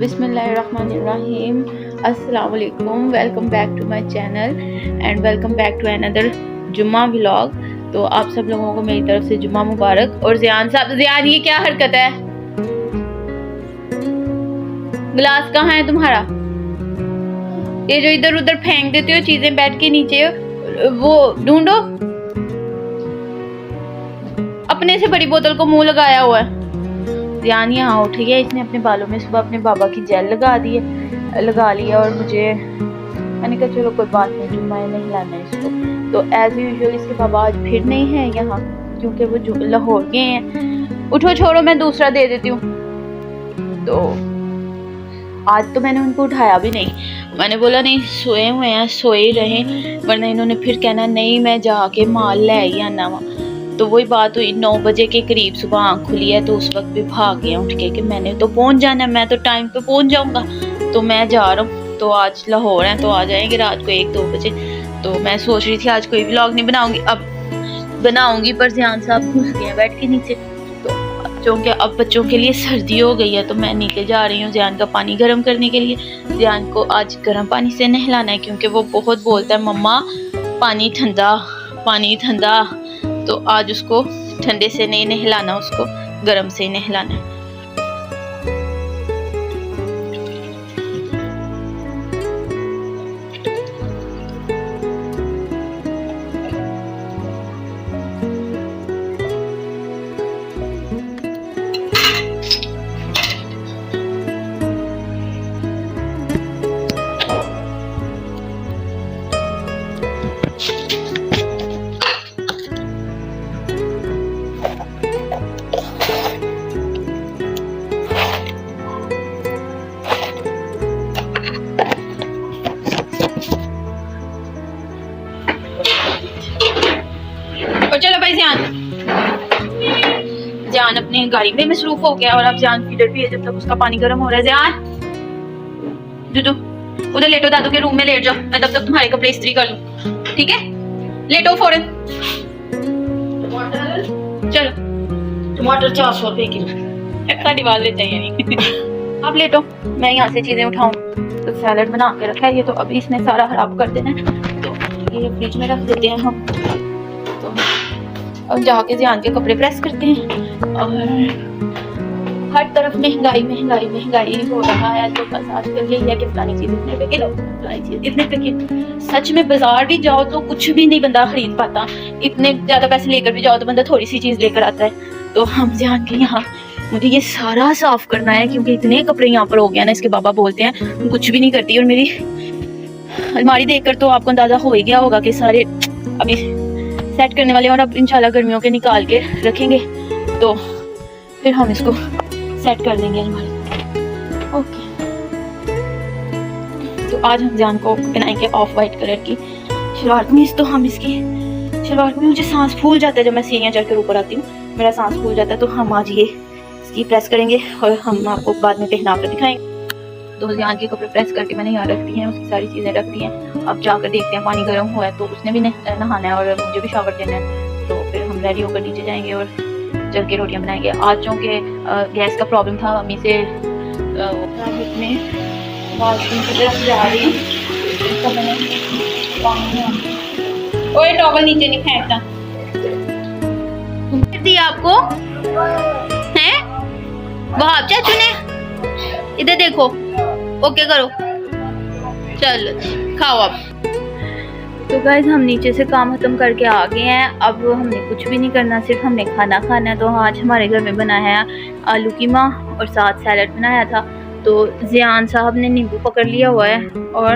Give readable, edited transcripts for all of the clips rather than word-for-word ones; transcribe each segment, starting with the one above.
बिस्मिल्लाहिर्रहमानिर्रहीम। अस्सलाम वालेकुम, welcome back to my channel and welcome back to another जुम्मा व्लॉग। तो आप सब लोगों को मेरी तरफ से जुम्मा मुबारक। और ज़ियान साहब, ज़ियान ये क्या हरकत है? गिलास कहाँ है तुम्हारा? ये जो इधर उधर फेंक देते हो चीजें बेड के नीचे, वो ढूंढो। अपने से बड़ी बोतल को मुंह लगाया हुआ है। ध्यान यहाँ उठ गया, इसने अपने बालों में सुबह अपने बाबा की जेल लगा लिया और मैंने कहा चलो कोई बात नहीं, जुम्मा नहीं लाना है इसको। तो एज यूजुअल इसके बाबा आज फिर नहीं है यहाँ, क्योंकि वो लाहौर गए हैं। उठो छोड़ो, मैं दूसरा दे देती हूँ। तो आज तो मैंने उनको उठाया भी नहीं, मैंने बोला नहीं सोए हुए हैं, सोए रहे, वरना इन्होंने फिर कहना नहीं मैं जाके माल ले ही आना वहाँ। तो वही बात हुई, 9 बजे के करीब सुबह आँख खुली है, तो उस वक्त भी भाग गया उठ के कि मैंने तो पहुँच जाना है, मैं तो टाइम पे पहुँच जाऊँगा, तो मैं जा रहा हूँ। तो आज लाहौर है तो आ जाएंगे रात को 1-2 बजे। तो मैं सोच रही थी आज कोई व्लॉग नहीं बनाऊंगी, अब बनाऊंगी, पर ज़ियान साहब घुस गए हैं बेड के नीचे। तो क्योंकि अब बच्चों के लिए सर्दी हो गई है, तो मैं नीचे जा रही हूँ ज़ियान का पानी गर्म करने के लिए। ज़ियान को आज गर्म पानी से नहलाना है, क्योंकि वो बहुत बोलता है मम्मा पानी ठंडा पानी ठंडा। तो आज उसको ठंडे से नहीं नहलाना, उसको गर्म से ही नहलाना है। और चलो भाई ज़ियान अपने गाड़ी में मसरूफ हो गया, और अब ज़ियान फीडर भी है जब तक उसका पानी गर्म हो रहा है। ज़ियान दूदू उधर लेटो, दादू के रूम में लेट जाओ, मैं तब तक तुम्हारे कपड़े इस्त्री कर लूं, ठीक है? लेटो फौरन। चलो टमाटर 400 रुपए किलो, साड़ी वाल लेते हैं। आप लेटो, मैं यहाँ से चीजें उठाऊं। तो सैलड बना के रखा है ये, तो अभी इसने सारा खराब कर देना है, तो ये फ्रिज में रख देते हैं हम। तो अब जाके ज़ियान के कपड़े प्रेस करते हैं। और हर तरफ महंगाई महंगाई महंगाई हो रहा है, तो बस आजकल यही है कि फलानी चीज इतने पे किलो, फलानी चीज इतने पे किलो। सच में बाजार भी जाओ तो कुछ भी नहीं बंदा खरीद पाता, इतने ज्यादा पैसे लेकर भी जाओ तो बंदा थोड़ी सी चीज लेकर आता है। तो हम ज़ियान के यहाँ मुझे ये सारा साफ करना है, क्योंकि इतने कपड़े यहाँ पर हो गया ना, इसके बाबा बोलते हैं कुछ भी नहीं करती। और मेरी अलमारी देखकर तो आपको अंदाजा हो ही गया होगा कि सारे अभी सेट करने वाले, और अब इंशाल्लाह गर्मियों के निकाल के रखेंगे, तो फिर हम इसको सेट कर देंगे अलमारी। ओके, तो आज हम ज़ियान को बनाएंगे ऑफ वाइट कलर की शलवार कमीज। तो हम इसकी शलवार कमीज, मुझे सांस फूल जाता है जब मैं सीढ़ियाँ चढ़कर ऊपर आती हूँ, मेरा सांस फूल जाता है। तो हम आज ये इसकी प्रेस करेंगे और हम आपको बाद में पहना कर दिखाएंगे। तो ज़ियान के कपड़े प्रेस करके मैंने यहाँ रख दी हैं, उसकी सारी चीज़ें रख दी हैं। अब जाकर देखते हैं, पानी गर्म हुआ है तो उसने भी नहाना है और मुझे भी शावर देना है। तो फिर हम रेडी होकर नीचे जाएंगे और जल के रोटियाँ बनाएंगे। आज चूँकि गैस का प्रॉब्लम था, अम्मी से में जा रही हूँ। ओए टॉवल नीचे नहीं फेंकता, दी आपको हैं वहाब चाचू ने। इधर देखो, ओके करो, चलो खाओ अब। तो गाइस हम नीचे से काम खत्म करके आ गए हैं। अब हमने कुछ भी नहीं करना, सिर्फ हमने खाना खाना है। तो आज हमारे घर में बना है आलू कीमा और साथ सैलड बनाया था। तो ज़ियान साहब ने नींबू पकड़ लिया हुआ है और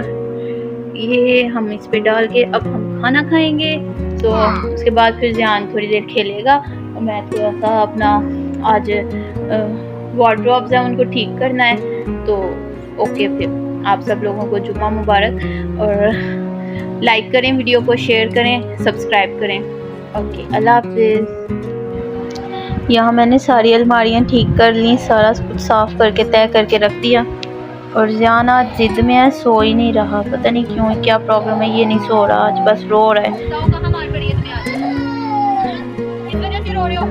ये हम इस पे डाल के अब हम खाना खाएंगे। तो उसके बाद फिर ज़ियान थोड़ी देर खेलेगा और मैं थोड़ा सा अपना आज वार्डरोब्स है उनको ठीक करना है। तो ओके, फिर आप सब लोगों को जुम्मा मुबारक, और लाइक करें वीडियो को, शेयर करें, सब्सक्राइब करें। ओके, अल्लाह हाफिज़। यहाँ मैंने सारी अलमारियाँ ठीक कर ली, सारा कुछ साफ़ करके तय करके रख दिया। और ज़ियान आज जिद में है, सो ही नहीं रहा, पता नहीं क्यों, क्या प्रॉब्लम है, ये नहीं सो रहा आज, बस रो रहा है। कहाँ मार पड़ी है तुम्हें आज? किस वजह से रो रहे हो?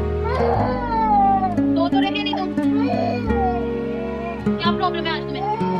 तो रहे नहीं तुम? क्या प्रॉब्लम है आज तुम्हें?